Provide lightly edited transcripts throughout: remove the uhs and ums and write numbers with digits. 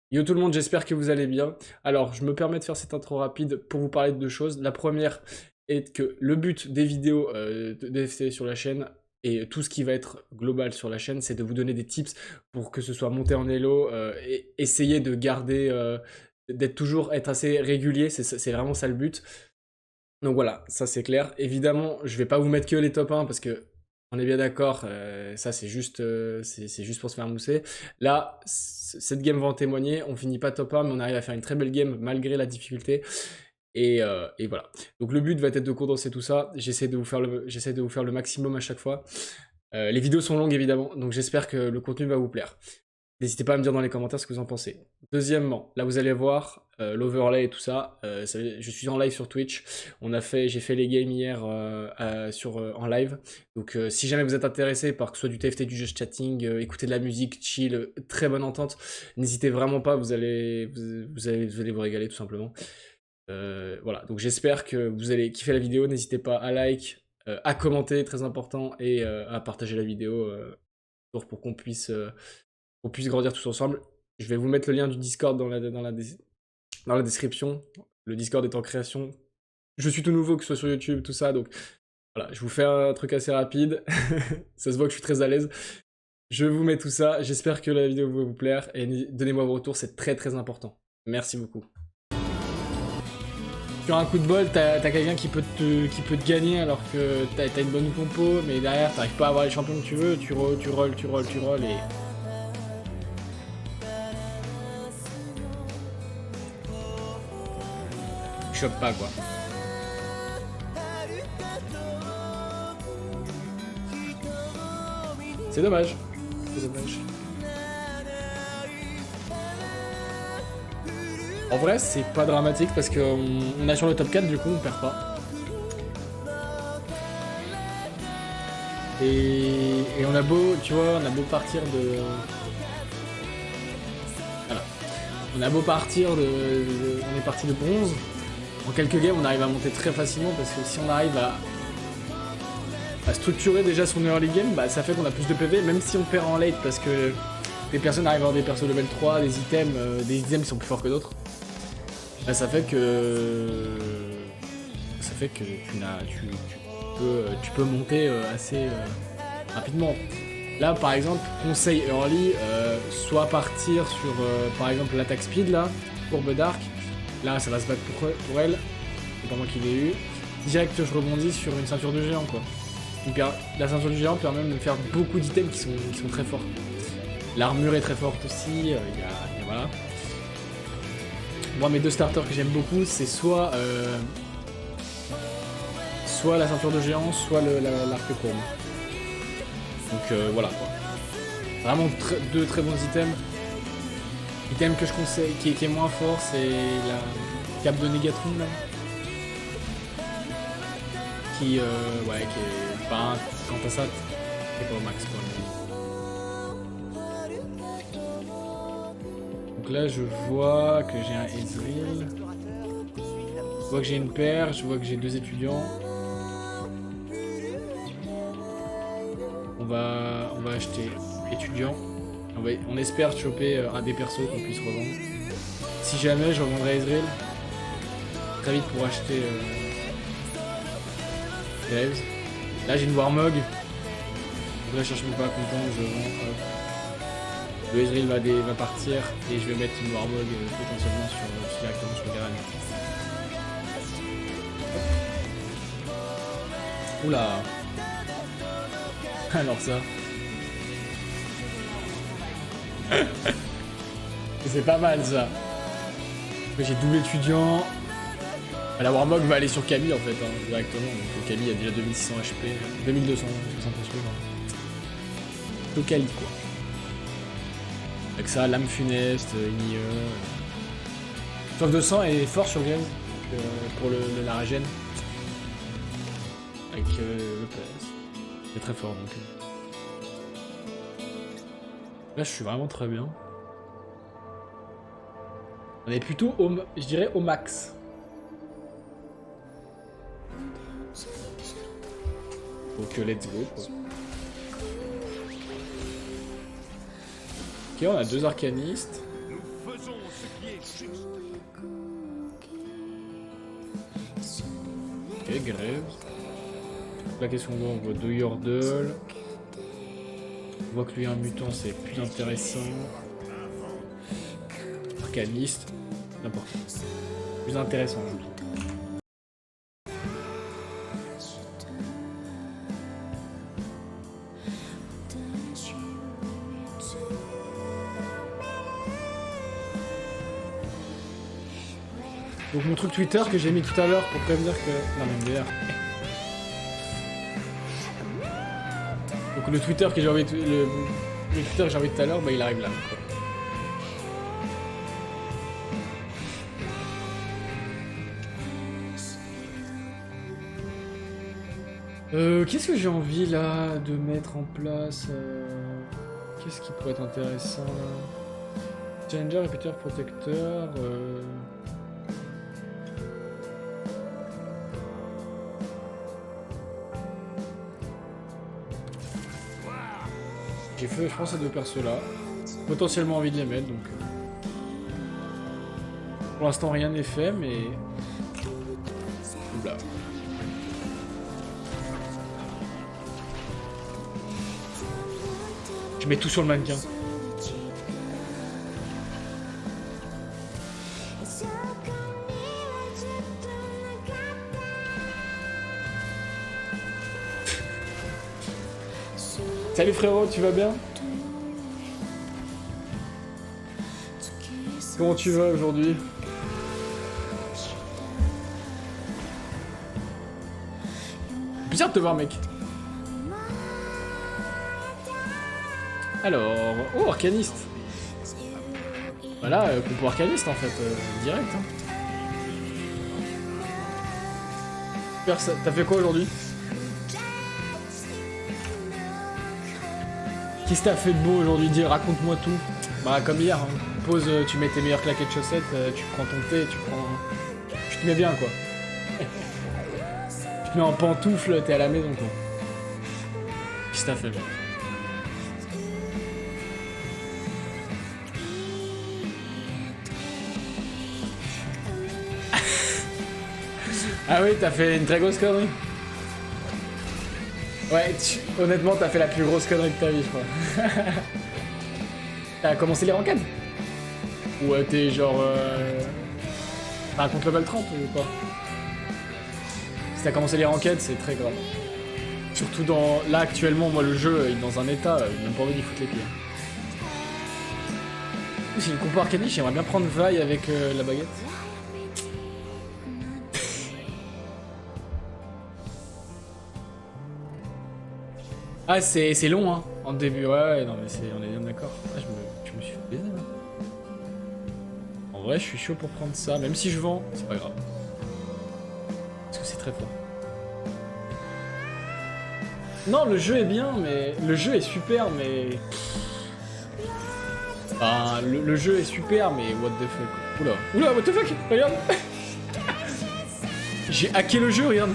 Yo tout le monde, j'espère que vous allez bien. Alors, je me permets de faire cette intro rapide pour vous parler de deux choses. La première est que le but des vidéos de DFT sur la chaîne et tout ce qui va être global sur la chaîne, c'est de vous donner des tips pour que ce soit monté en elo et essayer de garder, d'être toujours, être assez régulier, c'est vraiment ça le but. Donc voilà, ça c'est clair. Évidemment, je vais pas vous mettre que les top 1 parce que on est bien d'accord, ça c'est juste pour se faire mousser. Là, cette game va en témoigner, on finit pas top 1 mais on arrive à faire une très belle game malgré la difficulté. Et voilà. Donc le but va être de condenser tout ça, j'essaie de vous faire le maximum à chaque fois. Les vidéos sont longues évidemment, donc j'espère que le contenu va vous plaire. N'hésitez pas à me dire dans les commentaires ce que vous en pensez. Deuxièmement, là vous allez voir l'overlay et tout ça. Je suis en live sur Twitch. J'ai fait les games hier en live. Donc si jamais vous êtes intéressé par que ce soit du TFT, du jeu chatting, écouter de la musique, chill, très bonne entente, n'hésitez vraiment pas. Vous allez vous régaler tout simplement. Voilà. Donc j'espère que vous allez kiffer la vidéo. N'hésitez pas à like, à commenter, très important, et à partager la vidéo pour qu'on puisse grandir tous ensemble. Je vais vous mettre le lien du Discord dans la description. Le Discord est en création. Je suis tout nouveau, que ce soit sur YouTube, tout ça, donc voilà, je vous fais un truc assez rapide. Ça se voit que je suis très à l'aise. Je vous mets tout ça, j'espère que la vidéo va vous plaire, et donnez-moi vos retours, c'est très très important. Merci beaucoup. Sur un coup de bol, t'as quelqu'un qui peut te gagner alors que t'as une bonne compo, mais derrière t'arrives pas à avoir les champions que tu veux, tu rolls, et... chope pas quoi. C'est dommage. C'est dommage. En vrai, c'est pas dramatique parce qu'on assure le top 4, du coup, on perd pas. Et on a beau, tu vois, on a beau partir de... Voilà. On a beau partir de... On est parti de bronze. En quelques games, on arrive à monter très facilement parce que si on arrive à structurer déjà son early game, bah, ça fait qu'on a plus de PV, même si on perd en late parce que des personnes arrivent à avoir des persos level 3, des items qui sont plus forts que d'autres. Bah, ça fait que tu peux monter assez rapidement. Là, par exemple, conseil early, soit partir sur, par exemple, l'attaque speed, là, courbe d'arc. Là, ça va se battre pour elle. C'est pas moi qui l'ai eu. Direct, je rebondis sur une ceinture de géant, quoi. La ceinture du géant permet de me faire beaucoup d'items qui sont très forts. L'armure est très forte aussi, voilà. Moi, mes deux starters que j'aime beaucoup, c'est soit la ceinture de géant, soit l'arc courbe. Donc voilà quoi. Vraiment deux très bons items. Item que je conseille, qui est moins fort, c'est la cape de Negatron là. Qui est pas quant à ça, c'est pas au max quoi. Donc là je vois que j'ai un Ezreal. Je vois que j'ai une paire, je vois que j'ai deux étudiants. On va acheter étudiant. On espère choper un des persos qu'on puisse revendre. Si jamais, je revendrai Ezreal très vite pour acheter Graves. Là, j'ai une Warmog. Donc là, je cherche même pas content, je vends. Hop. Le Ezreal va partir et je vais mettre une Warmog potentiellement directement sur Garen. Oula. Alors ça. C'est pas mal ça. J'ai double étudiant. La Warmog va aller sur Camille en fait, hein, directement. Donc Camille a déjà 2600 HP, 2200 HP. Le Kali quoi. Avec ça, lame funeste, IE. Soif de sang est fort sur Game pour la régène. Avec le PS. C'est très fort donc. Là je suis vraiment très bien. On est plutôt je dirais au max. Donc let's go quoi. Ok, on a deux arcanistes. Ok, grève. La question on voit 2 Yordle. On voit que lui un mutant c'est plus intéressant. Arcaniste. N'importe. Plus intéressant je trouve. Donc mon truc Twitter que j'ai mis tout à l'heure pour prévenir que... Non mais MDR. Donc le Twitter que j'ai envoyé le Twitter que j'ai envoyé tout à l'heure, bah il arrive là. Quoi. Qu'est-ce que j'ai envie là de mettre en place qu'est-ce qui pourrait être intéressant là? Challenger, répéteur, protecteur. J'ai fait, je pense, à 2 persos là. Potentiellement envie de les mettre donc. Pour l'instant rien n'est fait mais. Oula. Je mets tout sur le mannequin. Salut frérot, tu vas bien? Comment tu vas aujourd'hui? Bien de te voir mec. Alors, oh arcaniste. Voilà, compo arcaniste en fait, direct. Hein. Super, t'as fait quoi aujourd'hui? Qu'est-ce que t'as fait de beau aujourd'hui? Dis, raconte-moi tout. Bah comme hier, hein. Pause, tu mets tes meilleures claquettes de chaussettes, tu prends ton thé, tu te mets bien quoi. Tu te mets en pantoufle, t'es à la maison quoi. Qu'est-ce que t'as fait? Ah oui, t'as fait une très grosse connerie. Ouais, honnêtement, t'as fait la plus grosse connerie de ta vie, je crois. T'as commencé les ranked? Ou t'es genre... Enfin, contre level 30 ou pas? Si t'as commencé les ranked, c'est très grave. Surtout dans... Là, actuellement, moi, le jeu est dans un état, il m'a même pas envie d'y foutre les pieds. J'ai une compo arcaniste, j'aimerais bien prendre Vi avec la baguette. Ah, c'est long, hein, en début. Ouais, non, mais on est bien d'accord. Ah, je me suis fait plaisir. En vrai, je suis chaud pour prendre ça. Même si je vends, c'est pas grave. Parce que c'est très fort. Non, le jeu est bien, mais... Le jeu est super, mais... Enfin, le jeu est super, mais what the fuck. Oula, oula, what the fuck. Regarde. J'ai hacké le jeu, regarde.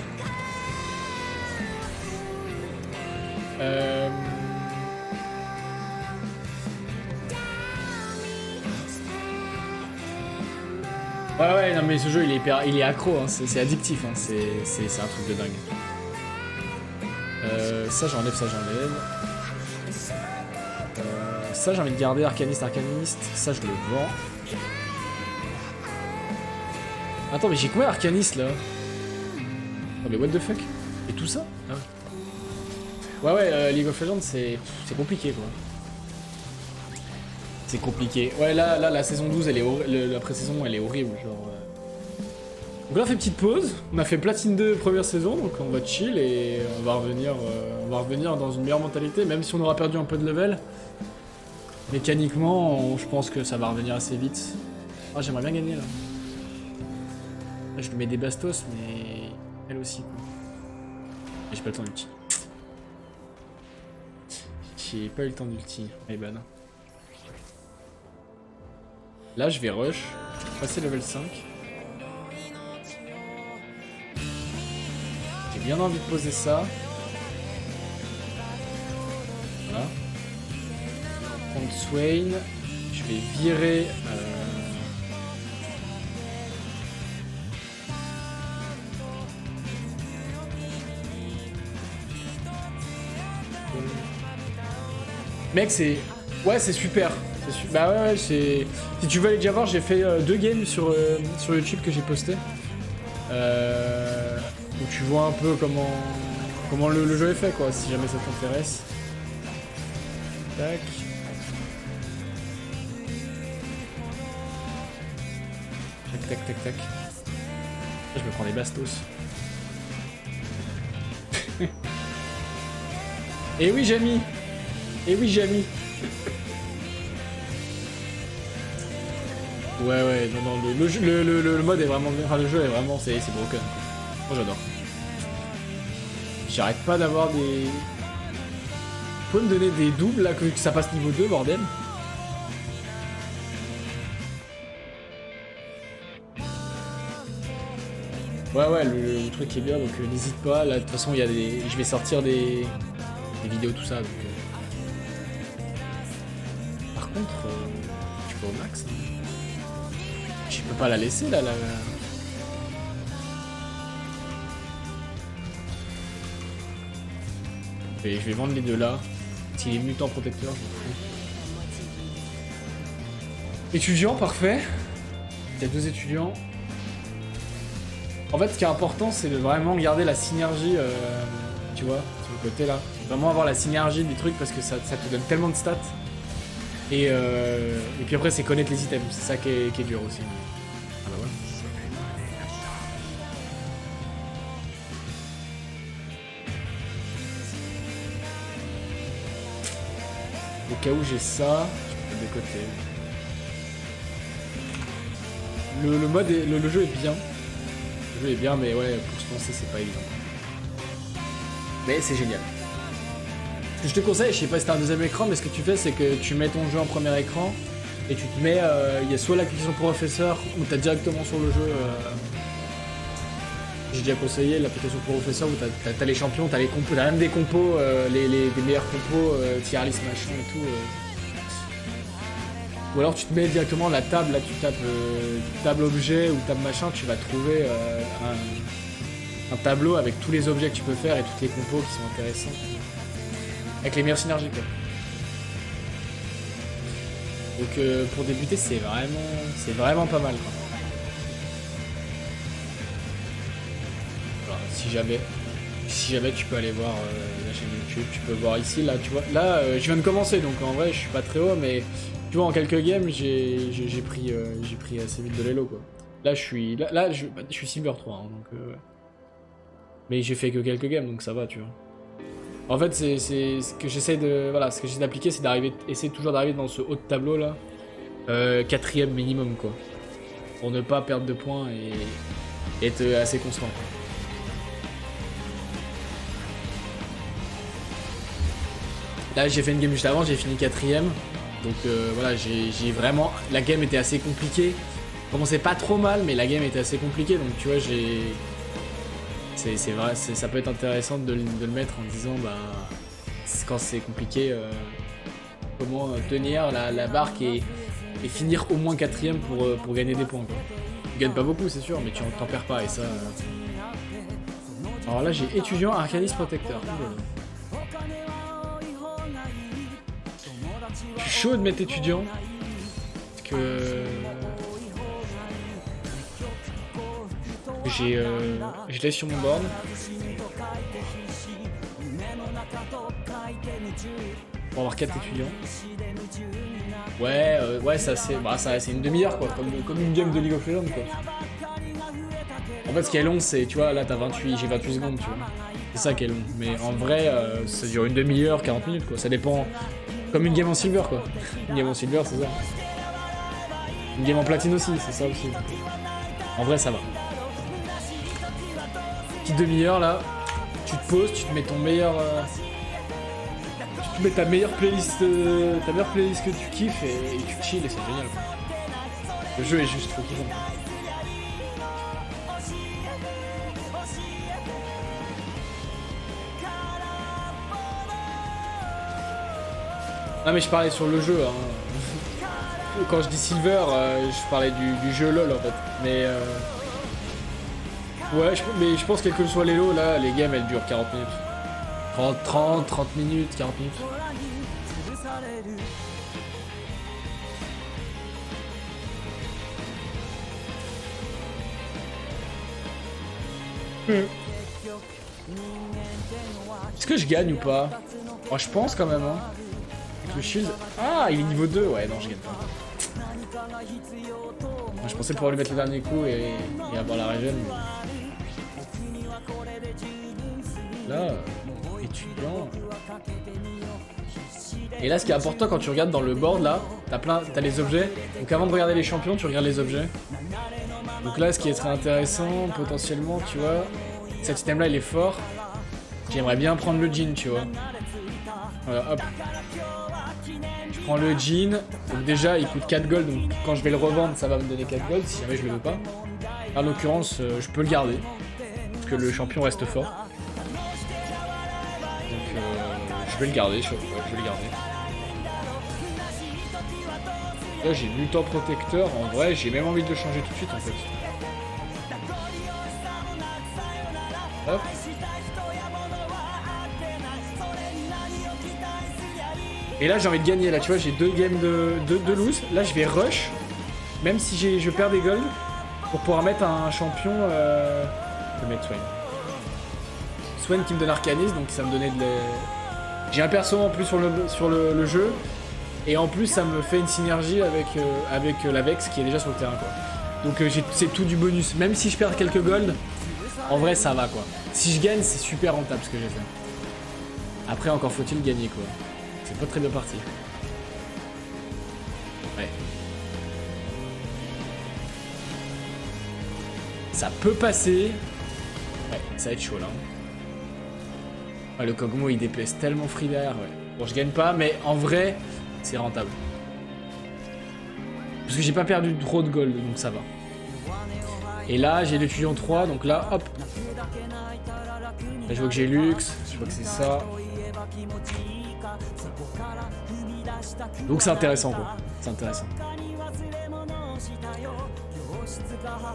Ouais, non mais ce jeu il est accro, hein. C'est addictif, hein. C'est un truc de dingue. Ça j'enlève, ça j'enlève. Ça j'ai envie de garder arcaniste, ça je le vends. Attends mais j'ai combien arcaniste là? Oh mais what the fuck? Et tout ça? Ah ouais, League of Legends c'est compliqué quoi. C'est compliqué. Ouais là la saison 12 elle est la pré-saison elle est horrible genre. Donc là on fait petite pause, on a fait platine 2 première saison donc on va chill et on va revenir dans une meilleure mentalité même si on aura perdu un peu de level. Mécaniquement je pense que ça va revenir assez vite. Ah j'aimerais bien gagner là. Là je lui mets des bastos mais elle aussi quoi. Et j'ai pas le temps d'ulti. J'ai pas eu le temps d'ulti, my bad. Là je vais rush, passer level 5. J'ai bien envie de poser ça. Voilà. Prendre Swain. Je vais virer Mec, c'est... Ouais, c'est super. Bah ouais, c'est... Si tu veux aller déjà voir, j'ai fait 2 games sur YouTube que j'ai posté. Où tu vois un peu comment le jeu est fait, quoi, si jamais ça t'intéresse. Tac. Tac, tac, tac, tac. Je me prends des bastos. Et oui, Jamy. Et oui, Jamy. Ouais, non, le mode est vraiment bien. Enfin, le jeu est vraiment. C'est broken. Moi, j'adore. J'arrête pas d'avoir des. Faut me donner des doubles là, que ça passe niveau 2, bordel. Ouais, le truc est bien, donc n'hésite pas. Là, de toute façon, il y a des. Je vais sortir des vidéos, tout ça. Donc, Par contre, tu peux au max. Hein. Je peux pas la laisser là. Je vais vendre les deux là. S'il est mutant protecteur, je m'en fous. Étudiant, parfait. Il y a 2 étudiants. En fait, ce qui est important, c'est de vraiment garder la synergie, tu vois, sur le côté là. Vraiment avoir la synergie du truc parce que ça te donne tellement de stats. Et puis après, c'est connaître les items. C'est ça qui est dur aussi. Ah bah voilà. Au cas où j'ai ça, je peux de côté. Le mode, le jeu est bien. Le jeu est bien, mais ouais, pour se lancer, c'est pas évident. Mais c'est génial. Ce que je te conseille, je sais pas si t'as un deuxième écran, mais ce que tu fais, c'est que tu mets ton jeu en premier écran et tu te mets. Il y a soit l'application Professeur où t'as directement sur le jeu. J'ai déjà conseillé l'application Professeur où t'as les champions, t'as les compos, t'as même des compos, des meilleurs compos, tier list machin et tout. Ou alors tu te mets directement la table, là tu tapes table objet ou table machin, tu vas trouver un tableau avec tous les objets que tu peux faire et toutes les compos qui sont intéressants. Avec les meilleures synergies quoi. Donc pour débuter c'est vraiment pas mal quoi. Alors, si jamais tu peux aller voir la chaîne YouTube, tu peux voir ici là tu vois. Là je viens de commencer donc en vrai je suis pas très haut mais tu vois en quelques games j'ai pris assez vite de l'élo quoi. Là je suis Silver 3 hein, donc mais j'ai fait que quelques games donc ça va tu vois. En fait, c'est ce que j'essaie d'appliquer, c'est essayer toujours d'arriver dans ce haut de tableau là, 4ème minimum quoi, pour ne pas perdre de points et être assez constant. Quoi. Là, j'ai fait une game juste avant, j'ai fini 4ème, donc voilà, j'ai vraiment, la game était assez compliquée. Commençait pas trop mal, mais la game était assez compliquée, donc tu vois, c'est vrai, ça peut être intéressant de le mettre en disant bah quand c'est compliqué comment tenir la barque et finir au moins 4ème pour gagner des points quoi. Tu gagnes pas beaucoup c'est sûr mais tu t'en perds pas et ça Alors là j'ai étudiant Arcaniste protecteur. Je suis chaud de mettre étudiant parce que je l'ai sur mon board. Pour avoir 4 étudiants. Ouais, ça c'est une demi-heure quoi, comme une game de League of Legends quoi. En fait ce qui est long c'est, tu vois, là j'ai 28 secondes tu vois. C'est ça qui est long. Mais en vrai ça dure une demi-heure, 40 minutes quoi. Ça dépend. Comme une game en silver quoi. Une game en silver c'est ça. Une game en platine aussi, c'est ça aussi. En vrai ça va. Petite demi-heure là, tu te poses, tu te mets ton meilleur. Tu te mets ta meilleure playlist que tu kiffes et tu chill et c'est génial. Quoi. Le jeu est juste trop kiffant. Non mais je parlais sur le jeu. Hein. Quand je dis silver, je parlais du jeu LOL en fait. Mais ouais, mais je pense quel que soit les lots, là, les games elles durent 40 minutes. 30 minutes, 40 minutes. Est-ce que je gagne ou pas? Oh, je pense quand même, hein. Avec le shield. Ah, il est niveau 2. Ouais, non, je gagne pas. Moi, je pensais pouvoir lui mettre le dernier coup et avoir la régène. Mais... là, étudiant. Et là, ce qui est important quand tu regardes dans le board, là, t'as les objets. Donc avant de regarder les champions, tu regardes les objets. Donc là, ce qui est très intéressant, potentiellement, tu vois, cet item-là, il est fort. J'aimerais bien prendre le jean, tu vois. Voilà, hop. Je prends le jean. Donc déjà, il coûte 4 gold. Donc quand je vais le revendre, ça va me donner 4 gold, si jamais je le veux pas. En l'occurrence, je peux le garder. Parce que le champion reste fort. Donc je vais le garder, je vais le garder. Là, j'ai Mutant Protecteur. En vrai, j'ai même envie de le changer tout de suite, en fait. Hop. Et là, j'ai envie de gagner. Là, tu vois, j'ai 2 games de lose. Là, je vais rush. Même si je perds des golds. Pour pouvoir mettre un champion... Je vais mettre Swain. Swain qui me donne Arcanis. Donc, ça me donnait de... J'ai un perso en plus sur le jeu. Et en plus, ça me fait une synergie avec la Vex qui est déjà sur le terrain, quoi. Donc c'est tout du bonus. Même si je perds quelques golds, en vrai, ça va, quoi. Si je gagne, c'est super rentable ce que j'ai fait. Après, encore faut-il gagner, quoi. C'est pas très bien parti. Ouais. Ça peut passer. Ouais, ça va être chaud, là. Ouais, le Kog'Maw, il DPS tellement free derrière, ouais. Bon, je gagne pas, mais en vrai... c'est rentable. Parce que j'ai pas perdu trop de gold, donc ça va. Et là, j'ai l'étudiant 3, donc là, hop. Là, je vois que j'ai Lux, je vois que c'est ça. Donc c'est intéressant, quoi. C'est intéressant.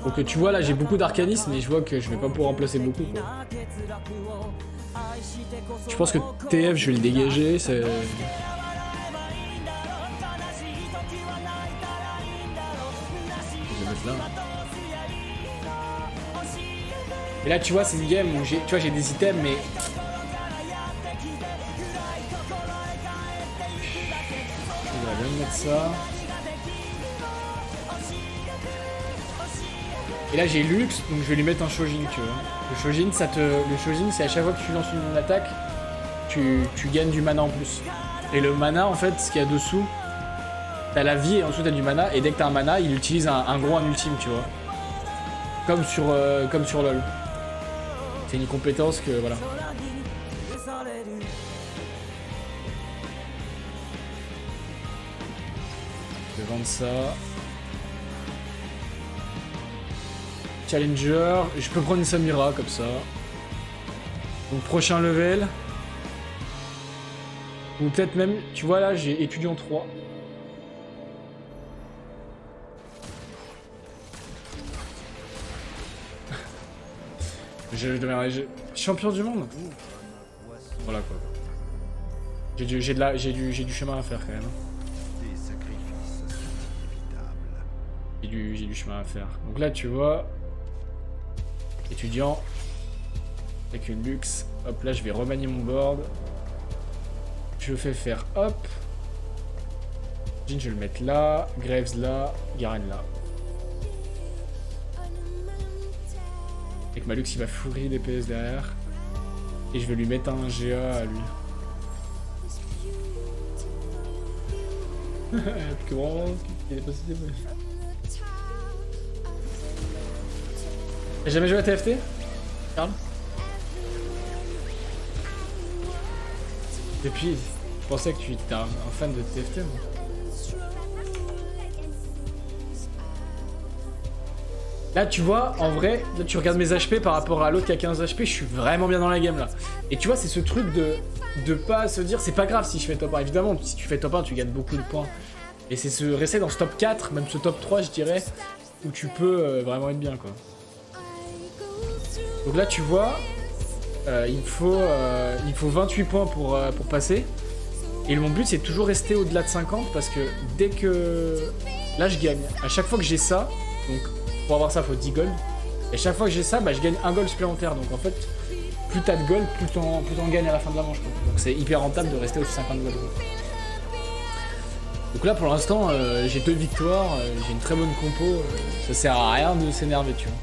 Donc tu vois, là, j'ai beaucoup d'arcanis, mais je vois que je vais pas pouvoir remplacer beaucoup, quoi. Je pense que TF, je vais le dégager, c'est... là. Et là, tu vois, c'est une game où j'ai des items, mais... je vais bien mettre ça. Et là, j'ai Lux, donc je vais lui mettre un Shojin, tu vois. Le Shojin, c'est à chaque fois que tu lances une attaque, tu gagnes du mana en plus. Et le mana, en fait, ce qu'il y a dessous... t'as la vie et ensuite t'as du mana, et dès que t'as un mana, il utilise un gros ultime, tu vois. Comme sur LoL. C'est une compétence que, voilà. Je vais vendre ça. Challenger, je peux prendre une Samira comme ça. Donc prochain level. Ou peut-être même, tu vois là, j'ai étudiant 3. Je deviendrai champion du monde. Voilà quoi. J'ai du chemin à faire quand même. J'ai du chemin à faire. Donc là tu vois, étudiant avec une luxe. Hop là je vais remanier mon board. Je fais faire hop. Jin je vais le mettre là, Graves là, Garen là. Avec ma luxe il va fourrer des PS derrière. Et je vais lui mettre un GA à lui. Comment il est passé des bruits. T'as jamais joué à TFT, Karl? Depuis, je pensais que tu étais un fan de TFT, moi. Là, tu vois, en vrai, là, tu regardes mes HP par rapport à l'autre qui a 15 HP, je suis vraiment bien dans la game, là. Et tu vois, c'est ce truc de pas se dire, c'est pas grave si je fais top 1. Évidemment, si tu fais top 1, tu gagnes beaucoup de points. Et c'est se rester dans ce top 4, même ce top 3, je dirais, où tu peux vraiment être bien, quoi. Donc là, tu vois, il faut 28 points pour passer. Et mon but, c'est toujours rester au-delà de 50, parce que dès que... Là, je gagne. À chaque fois que j'ai ça, donc... pour avoir ça, il faut 10 gold. Et chaque fois que j'ai ça, bah, je gagne un gold supplémentaire. Donc en fait, plus t'as de gold, plus t'en gagnes à la fin de la manche, quoi. Donc c'est hyper rentable de rester au 50 gold, quoi. Donc là pour l'instant, j'ai 2 victoires, j'ai une très bonne compo. Ça sert à rien de s'énerver, tu vois.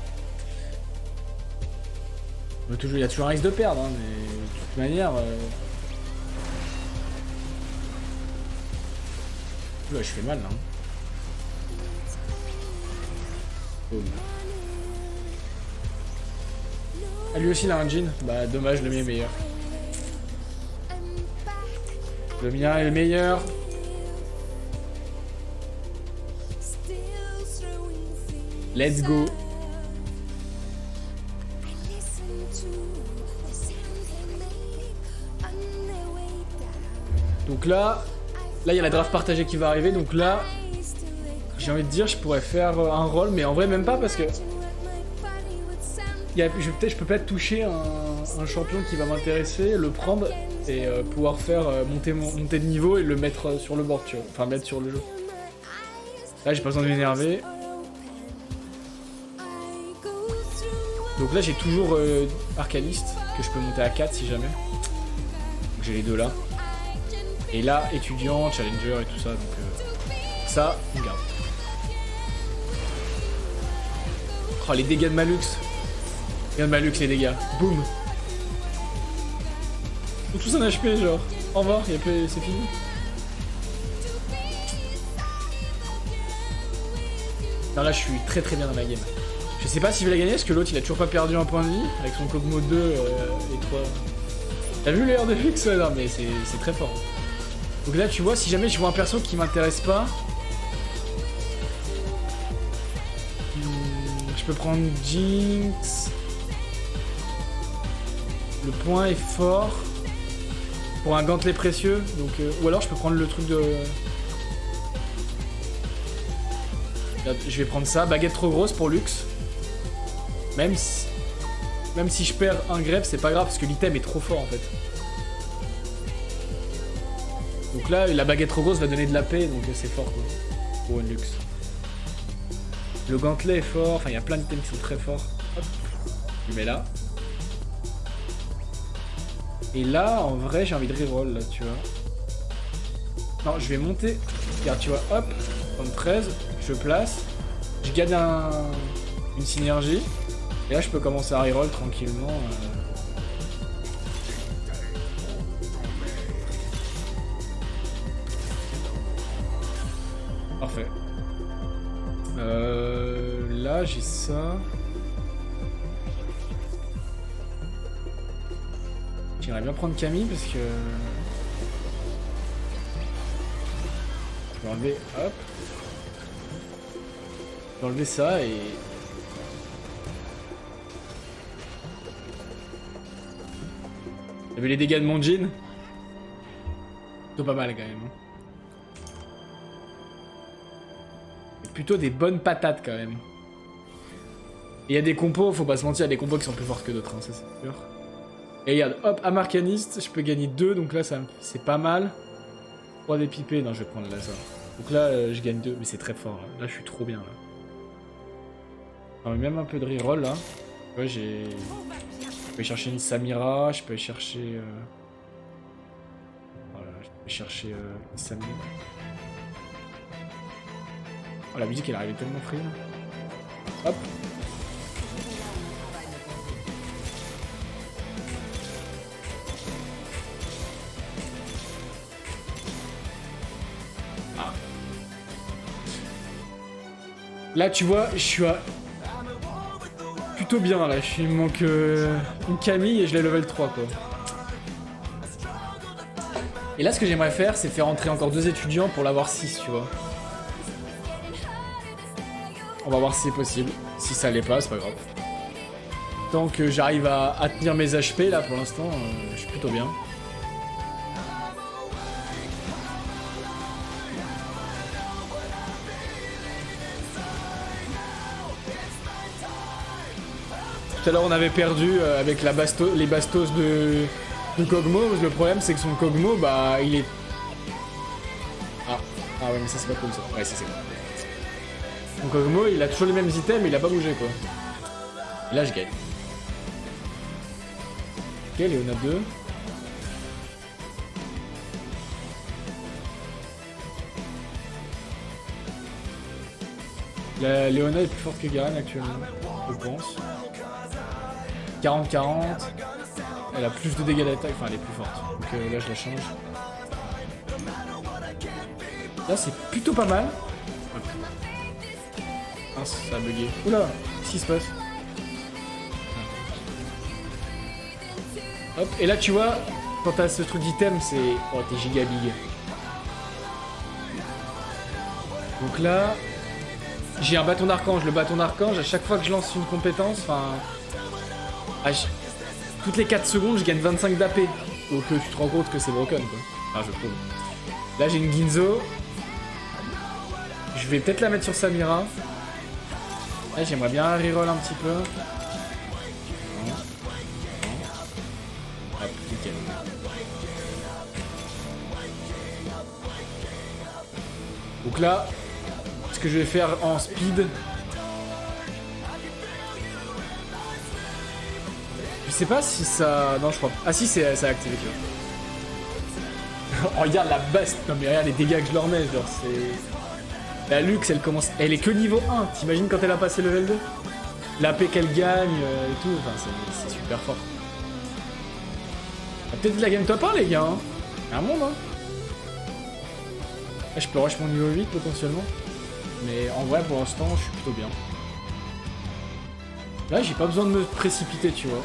Il y a toujours un risque de perdre, hein, mais de toute manière... Là, je fais mal, là. Boum. Ah, lui aussi, il a un jean. Bah, dommage, le mien est meilleur. Le mien est le meilleur. Let's go. Donc là, il y a la draft partagée qui va arriver. Donc là, j'ai envie de dire, je pourrais faire un rôle, mais en vrai même pas parce que je peux peut-être toucher un champion qui va m'intéresser, le prendre et pouvoir faire monter de niveau et le mettre sur le board, tu vois. Enfin, mettre sur le jeu. Là, j'ai pas besoin de m'énerver. Donc là, j'ai toujours Arcaniste que je peux monter à 4 si jamais. Donc j'ai les deux là. Et là, étudiant, challenger et tout ça. Donc ça, on garde. Oh, les dégâts de Malux. Regarde Malux, les dégâts. Boum. Ils ont tous un HP, genre. Au revoir, c'est fini. Non, là, je suis très très bien dans la game. Je sais pas s'il va la gagner, parce que l'autre, il a toujours pas perdu un point de vie. Avec son Kog'Maw 2 et 3. T'as vu l'air de Lux? Ouais, non, mais c'est très fort. Donc là, tu vois, si jamais je vois un perso qui m'intéresse pas... je peux prendre Jinx... Le point est fort pour un gantelet précieux, donc ou alors je peux prendre le truc de... Je vais prendre ça, baguette trop grosse pour Lux. Même si je perds un greffe, c'est pas grave parce que l'item est trop fort en fait. Donc là, la baguette trop grosse va donner de la paix, donc c'est fort quoi, pour une Lux. Le gantelet est fort, enfin il y a plein d'items qui sont très forts. Hop, je le mets là. Et là, en vrai, j'ai envie de reroll, là, tu vois. Non, je vais monter. Regarde, tu vois, hop, 13, je place. Je gagne une synergie. Et là, je peux commencer à reroll tranquillement. Parfait. Là, j'ai ça. J'aimerais bien prendre Camille parce que... Je vais enlever... Hop. Je vais enlever ça et... T'as vu les dégâts de mon jean? Plutôt pas mal quand même. C'est plutôt des bonnes patates quand même. Et il y a des compos, faut pas se mentir, il y a des compos qui sont plus forts que d'autres, hein, ça c'est sûr. Et regarde, hop, Amarcaniste, je peux gagner 2, donc là c'est pas mal. 3 dépipés, non je vais prendre là ça. Donc là je gagne 2, mais c'est très fort, là je suis trop bien là. Même un peu de reroll là. Ouais, j'ai... Je peux aller chercher une Samira, je peux aller chercher... Voilà, je peux aller chercher une Samira. Oh la musique elle arrivait tellement free là. Hop. Là, tu vois, je suis plutôt bien, là. Il me manque une Camille et je l'ai level 3, quoi. Et là, ce que j'aimerais faire, c'est faire entrer encore 2 étudiants pour l'avoir 6, tu vois. On va voir si c'est possible. Si ça l'est pas, c'est pas grave. Tant que j'arrive à tenir mes HP, là, pour l'instant, je suis plutôt bien. Tout à l'heure on avait perdu avec les bastos de Kog'Maw. Le problème c'est que son Kog'Maw, bah il est... Ah ouais mais ça c'est pas cool ça. Ouais c'est cool. Son Kog'Maw il a toujours les mêmes items mais il a pas bougé quoi. Là, je gagne. Ok, Léona 2. La Léona est plus forte que Garen actuellement, je pense. 40-40. Elle a plus de dégâts d'attaque, enfin elle est plus forte. Donc là je la change. Là c'est plutôt pas mal. Ah, ça a bugué. Oula, qu'est-ce qui se passe? Hop, et là tu vois, quand t'as ce truc d'item, c'est... Oh, t'es giga big. Donc là, j'ai un bâton d'archange. Le bâton d'archange, à chaque fois que je lance une compétence, enfin... Toutes les 4 secondes, je gagne 25 d'AP. Donc tu te rends compte que c'est broken, quoi. Enfin, je trouve. Là, j'ai une Ginzo. Je vais peut-être la mettre sur Samira. Là, j'aimerais bien reroll un petit peu. Hop, nickel. Donc là, ce que je vais faire en speed... Je sais pas si ça... Non, je crois pas. Ah si, ça a activé, tu vois. Oh, regarde la bust. Non mais regarde les dégâts que je leur mets, genre c'est... La Lux, elle commence... Elle est que niveau 1. T'imagines quand elle a passé level 2? L'AP qu'elle gagne et tout, enfin c'est super fort. Peut-être de la game top 1 les gars, hein. Y'a un monde, hein. Là, je peux rush mon niveau 8 potentiellement. Mais en vrai pour l'instant je suis plutôt bien. Là j'ai pas besoin de me précipiter, tu vois.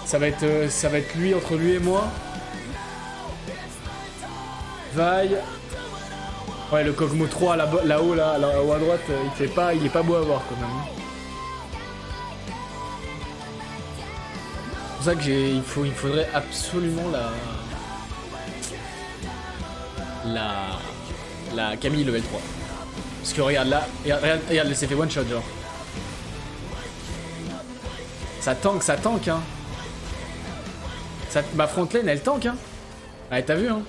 Ça va être lui, entre lui et moi. Vaille. Ouais, le Kog'Maw 3 là-haut, là-haut à droite, il est pas beau à voir quand même. C'est pour ça que il faudrait absolument la Camille level 3. Parce que regarde là, regarde, elle s'est fait one shot genre. Ça tank hein. Ma front lane elle tank hein. Ah t'as vu hein.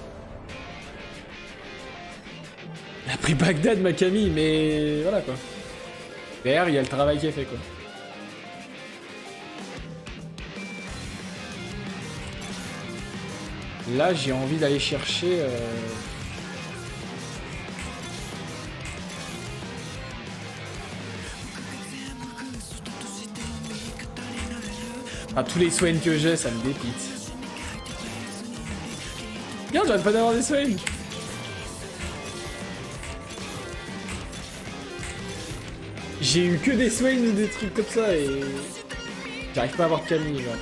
Elle a pris Bagdad ma Camille mais voilà quoi. Derrière il y a le travail qui est fait quoi. Là j'ai envie d'aller chercher Ah, tous les soins que j'ai ça me dépite. Regarde, j'arrête pas d'avoir des soins. J'ai eu que des soins ou des trucs comme ça et... J'arrive pas à avoir de Camille, genre.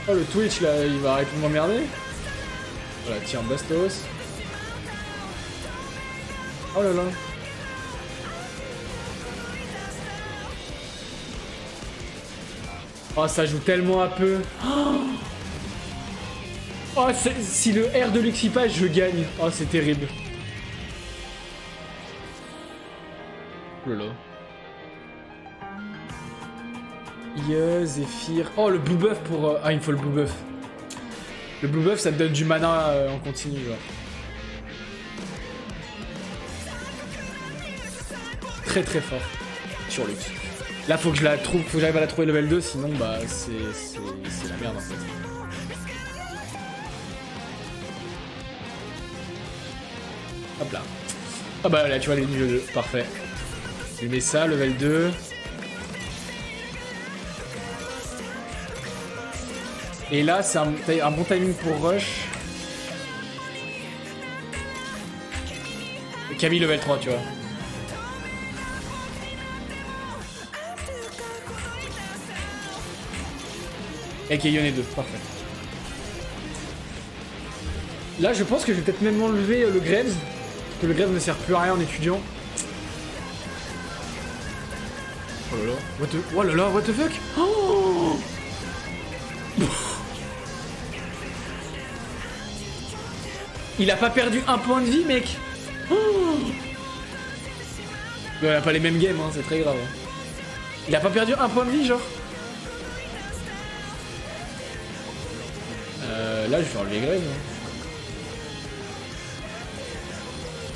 Oh, le Twitch, là, il va arrêter de m'emmerder. Voilà, tiens, Bastos. Oh là là. Oh, ça joue tellement à peu. Oh, si le R de Lux y passe, je gagne. Oh, c'est terrible. Oh là là. Zephyr. Oh, le blue buff pour... Ah, il me faut le blue buff. Le blue buff, ça te donne du mana en continu, genre. Très très fort. Sur Lux. Là, faut que je la trouve, faut que j'arrive à la trouver level 2, sinon, bah, c'est la merde, en fait. Hop là. Ah bah là, tu vois, les niveaux 2. Parfait. Je lui mets ça, level 2. Et là, c'est un bon timing pour rush. Camille level 3, tu vois. Et Yone 2, parfait. Là, je pense que je vais peut-être même enlever le Graves. Parce que le Graves ne sert plus à rien en étudiant. Oh là là. Oh là là, what the fuck? Oh il a pas perdu un point de vie, mec. Oh il a pas les mêmes games, hein, c'est très grave. Il a pas perdu un point de vie, genre. Là, je vais enlever Grave.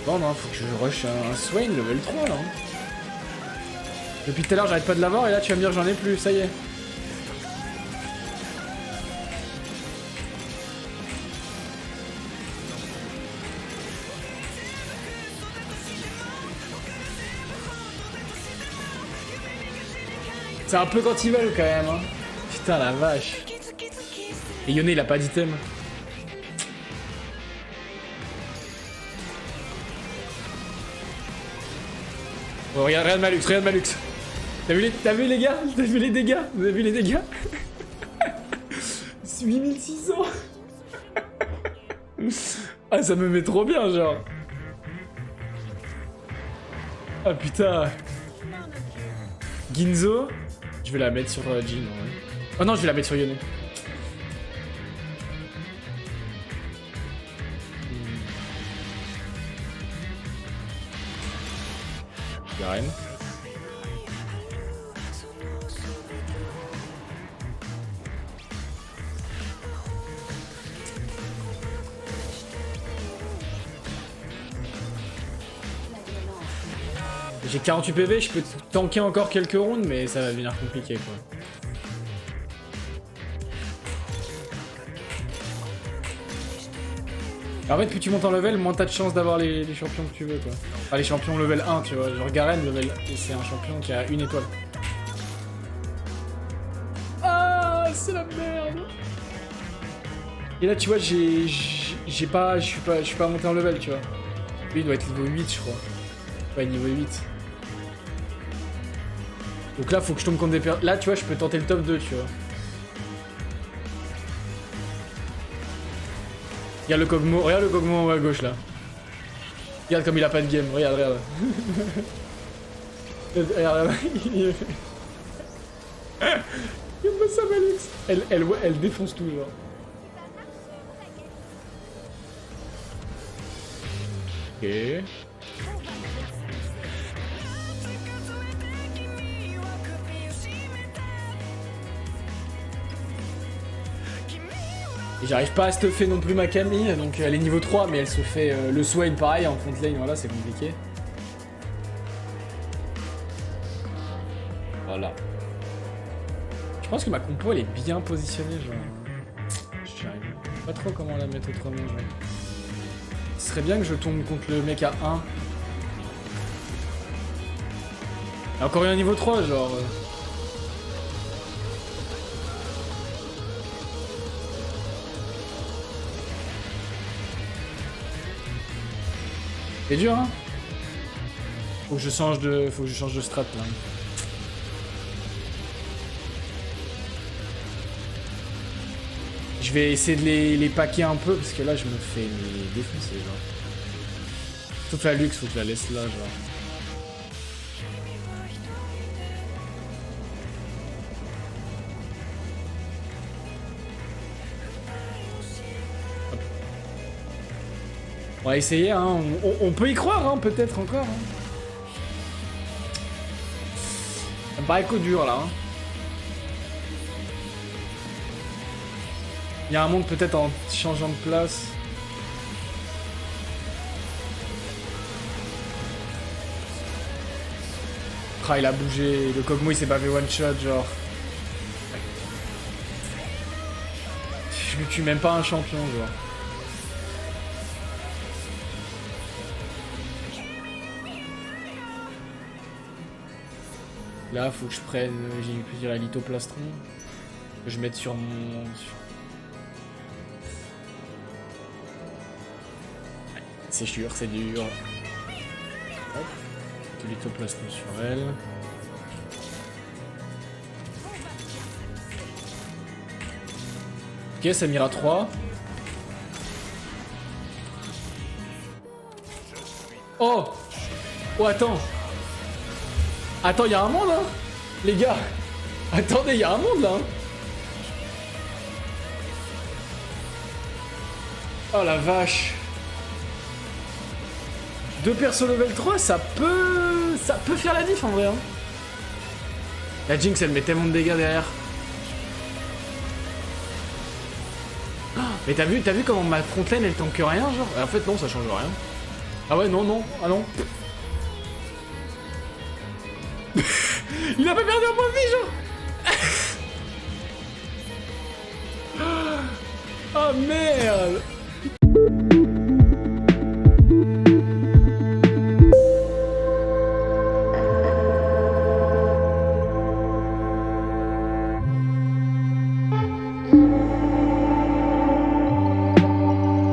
Bon, non, faut que je rush un Swain level 3 là. Hein. Depuis tout à l'heure, j'arrête pas de l'avoir et là, tu vas me dire j'en ai plus, ça y est. C'est un peu quand ils veulent quand même, hein. Putain la vache. Et Yone il a pas d'item. Oh, regarde Malux, regarde Malux. T'as vu les gars? T'as vu les dégâts? Vous avez vu les dégâts? 8600. Ah ça me met trop bien genre. Ah putain. Ginzo. Je vais la mettre sur Jin. Ouais. Oh non, je vais la mettre sur Yone. Garen. J'ai 48 PV, je peux tanker encore quelques rounds, mais ça va devenir compliqué quoi. En fait, plus tu montes en level, moins t'as de chance d'avoir les champions que tu veux quoi. Enfin, les champions level 1, tu vois. Genre Garen, level... c'est un champion qui a une étoile. Ah, c'est la merde. Et là, tu vois, je suis pas monté en level, tu vois. Lui, il doit être niveau 8, je crois. Ouais, niveau 8. Donc là, faut que je tombe contre des personnes. Là, tu vois, je peux tenter le top 2, tu vois. Regarde le Kog'Maw en haut à gauche là. Regarde comme il a pas de game, regarde. Regarde, il pas ça, Malix. Elle défonce tout, genre. Ok. Et j'arrive pas à stuffer non plus ma Camille, donc elle est niveau 3, mais elle se fait le Swain pareil en front lane, voilà, c'est compliqué. Voilà. Je pense que ma compo elle est bien positionnée, genre. Je n'arrive pas trop comment la mettre autrement, genre. Ce serait bien que je tombe contre le mec à 1. Et encore un niveau 3, genre. C'est dur, hein. Faut que je change de strat là. Je vais essayer de les paquer un peu parce que là je me fais défoncer genre. Toute la luxe, faut que je la laisse là genre. On va essayer, hein. On peut y croire, hein, peut-être encore. Hein. Ça me paraît coup dur, là. Hein. Il y a un monde peut-être en changeant de place. Ah, il a bougé. Le Kog'Maw, il s'est bavé one shot, genre. Je lui tue même pas un champion, genre. Là, faut que je prenne, j'ai pu dire la lithoplastron, que je mette sur mon... C'est sûr, c'est dur. Hop, lithoplastron sur elle. Ok, Samira 3. Oh! Oh, attends! Attends, y'a un monde, hein, les gars. Attendez, y'a un monde, là. Oh la vache. 2 persos level 3, ça peut faire la diff, en vrai. Hein. La Jinx, elle met tellement de dégâts derrière. Oh, mais t'as vu comment ma frontline, elle tank rien, genre? En fait, non, ça change rien. Ah ouais, non, non, ah non. Il a pas perdu un point de vie, genre. Ah merde.